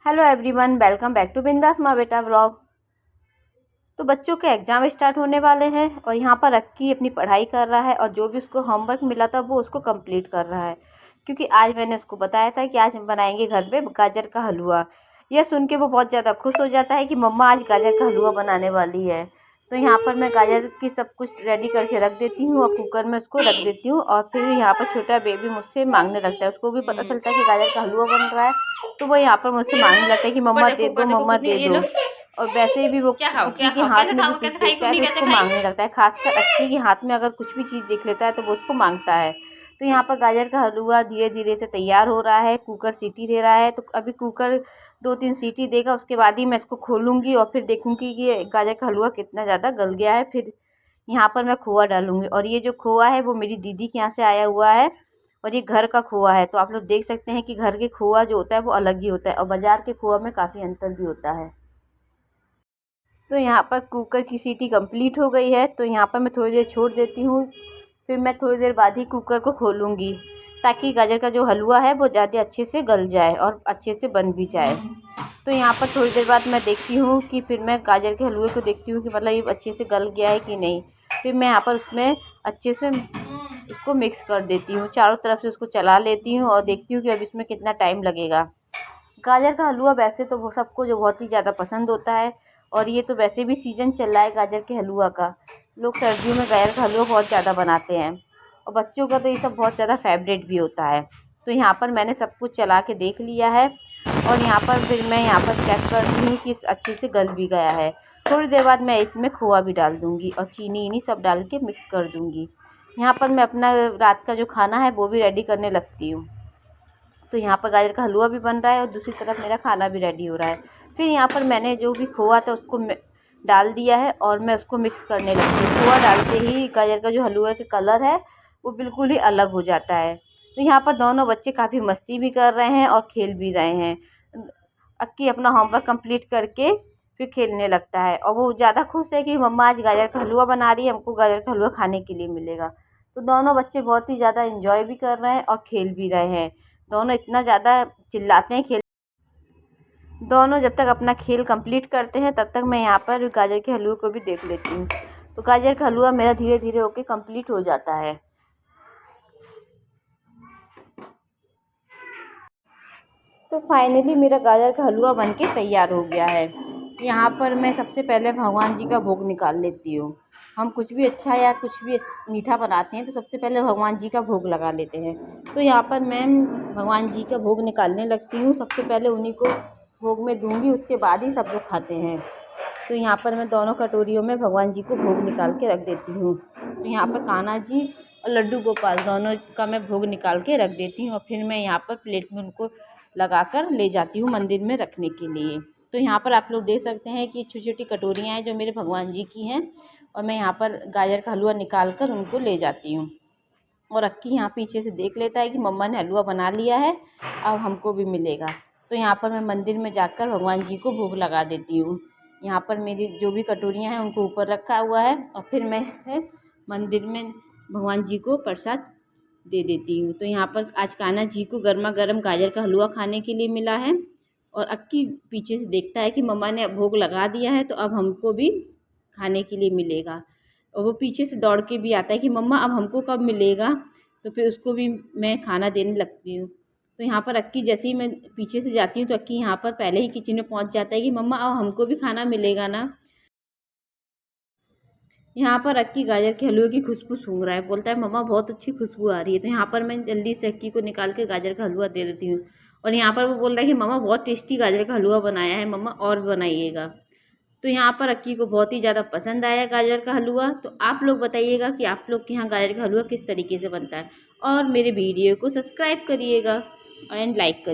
Hello everyone, welcome back to Bindaas Maa बेटा vlog. तो बच्चों के एग्ज़ाम स्टार्ट होने वाले हैं और यहाँ पर अक्की अपनी पढ़ाई कर रहा है और जो भी उसको होमवर्क मिला था वो उसको कंप्लीट कर रहा है। क्योंकि आज मैंने उसको बताया था कि आज हम बनाएंगे घर पे गाजर का हलवा। यह सुन के वो बहुत ज़्यादा खुश हो जाता है कि मम्मा आज गाजर का हलवा बनाने वाली है। तो यहाँ पर मैं गाजर की सब कुछ रेडी करके रख देती हूँ और कुकर में उसको रख देती हूँ। और फिर यहाँ पर छोटा बेबी मुझसे मांगने लगता है, उसको भी पता चलता है कि गाजर का हलवा बन रहा है। तो वो यहाँ पर मुझसे मांगने लगता है कि मम्मा दे दो, मम्मा दे दो। और वैसे भी वो किसी के हाथ में भी कुछ देखता है तो उसको मांगने लगता है। खासकर अक्की के हाथ में अगर कुछ भी चीज़ देख लेता है तो वो उसको मांगता है। तो यहाँ पर गाजर का हलवा धीरे धीरे से तैयार हो रहा है। कुकर सीटी दे रहा है, तो अभी कुकर 2-3 सीटी देगा, उसके बाद ही मैं इसको खोलूँगी और फिर देखूँगी कि गाजर का हलवा कितना ज़्यादा गल गया है। फिर यहाँ पर मैं खोआ डालूँगी और ये जो खोआ है वो मेरी दीदी के यहाँ से आया हुआ है और ये घर का खोआ है। तो आप लोग देख सकते हैं कि घर के खोआ जो होता है वो अलग ही होता है और बाज़ार के खोआ में काफ़ी अंतर भी होता है। तो यहाँ पर कुकर की सीटी कंप्लीट हो गई है, तो यहाँ पर मैं थोड़ी देर छोड़ देती हूँ। फिर मैं थोड़ी देर बाद ही कुकर को खोलूँगी ताकि गाजर का जो हलवा है वो ज़्यादा अच्छे से गल जाए और अच्छे से बन भी जाए। तो यहाँ पर थोड़ी देर बाद मैं देखती हूँ कि फिर मैं गाजर के हलवे को देखती हूँ कि मतलब ये अच्छे से गल गया है कि नहीं। फिर मैं यहाँ पर उसमें अच्छे से इसको मिक्स कर देती हूँ, चारों तरफ से उसको चला लेती हूँ और देखती हूँ कि अब इसमें कितना टाइम लगेगा। गाजर का हलवा वैसे तो वो सबको जो बहुत ही ज़्यादा पसंद होता है और ये तो वैसे भी सीज़न चल रहा है गाजर के हलवा का। लोग सर्दियों में गाजर का हलवा बहुत ज़्यादा बनाते हैं और बच्चों का तो ये सब बहुत ज़्यादा फेवरेट भी होता है। तो यहाँ पर मैंने सब कुछ चला के देख लिया है और यहाँ पर फिर मैं यहाँ पर चेक करती हूँ कि अच्छे से गल भी गया है। थोड़ी देर बाद मैं इसमें खोआ भी डाल दूँगी और चीनी इनी सब डाल के मिक्स कर दूँगी। यहाँ पर मैं अपना रात का जो खाना है वो भी रेडी करने लगती हूँ। तो यहाँ पर गाजर का हलवा भी बन रहा है और दूसरी तरफ मेरा खाना भी रेडी हो रहा है। फिर यहाँ पर मैंने जो भी खोआ था उसको डाल दिया है और मैं उसको मिक्स करने लगती हूँ। खोआ डालते ही गाजर का जो हलवा का कलर है वो बिल्कुल ही अलग हो जाता है। तो यहाँ पर दोनों बच्चे काफ़ी मस्ती भी कर रहे हैं और खेल भी रहे हैं। अक्की अपना होमवर्क कंप्लीट करके फिर खेलने लगता है और वो ज़्यादा खुश है कि मम्मा आज गाजर का हलवा बना रही है, हमको गाजर का हलवा खाने के लिए मिलेगा। तो दोनों बच्चे बहुत ही ज़्यादा इंजॉय भी कर रहे हैं और खेल भी रहे हैं। दोनों इतना ज़्यादा चिल्लाते हैं खेल। दोनों जब तक अपना खेल कंप्लीट करते हैं तब तक मैं यहाँ पर गाजर के हलवे को भी देख लेती हूँ। तो गाजर का हलवा मेरा धीरे धीरे होके कंप्लीट हो जाता है। तो फाइनली मेरा गाजर का हलवा बनके तैयार हो गया है। यहाँ पर मैं सबसे पहले भगवान जी का भोग निकाल लेती हूँ। हम कुछ भी अच्छा या कुछ भी मीठा बनाते हैं तो सबसे पहले भगवान जी का भोग लगा लेते हैं। तो यहाँ पर मैं भगवान जी का भोग निकालने लगती हूँ। सबसे पहले उन्हीं को भोग में दूँगी, उसके बाद ही सब लोग खाते हैं। तो यहाँ पर मैं दोनों कटोरियों में भगवान जी को भोग निकाल के रख देती हूँ। तो यहाँ पर कान्हा जी और लड्डू गोपाल दोनों का मैं भोग निकाल के रख देती हूँ और फिर मैं यहाँ पर प्लेट में उनको लगाकर ले जाती हूँ मंदिर में रखने के लिए। तो यहाँ पर आप लोग देख सकते हैं कि छोटी छोटी कटोरियाँ हैं जो मेरे भगवान जी की हैं और मैं यहाँ पर गाजर का हलवा निकाल कर उनको ले जाती हूँ। और अक्की यहाँ पीछे से देख लेता है कि मम्मा ने हलवा बना लिया है, अब हमको भी मिलेगा। तो यहाँ पर मैं मंदिर में जाकर भगवान जी को भोग लगा देती हूँ। यहाँ पर मेरी जो भी कटोरियाँ हैं उनको ऊपर रखा हुआ है और फिर मैं मंदिर में भगवान जी को प्रसाद दे देती हूँ। तो यहाँ पर आज कान्हा जी को गर्मा गर्म गाजर का हलवा खाने के लिए मिला है और अक्की पीछे से देखता है कि मम्मा ने भोग लगा दिया है तो अब हमको भी खाने के लिए मिलेगा। और वो पीछे से दौड़ के भी आता है कि मम्मा अब हमको कब मिलेगा। तो फिर उसको भी मैं खाना देने लगती हूँ। तो यहाँ पर अक्की जैसे ही मैं पीछे से जाती हूँ तो अक्की यहाँ पर पहले ही किचन में पहुँच जाता है कि मम्मा अब हमको भी खाना मिलेगा ना। यहाँ पर अक्की गाजर के हलवे की खुशबू सूंघ रहा है, बोलता है मम्मा बहुत अच्छी खुशबू आ रही है। तो यहाँ पर मैं जल्दी से अक्की को निकाल के गाजर का हलवा दे देती हूँ और यहाँ पर वो बोल रहा है कि मम्मा बहुत टेस्टी गाजर का हलवा बनाया है, मम्मा और बनाइएगा। तो यहाँ पर अक्की को बहुत ही ज़्यादा पसंद आया गाजर का हलवा। तो आप लोग बताइएगा कि आप लोग के यहाँ गाजर का हलवा किस तरीके से बनता है और मेरे वीडियो को सब्सक्राइब करिएगा एंड लाइक करिए।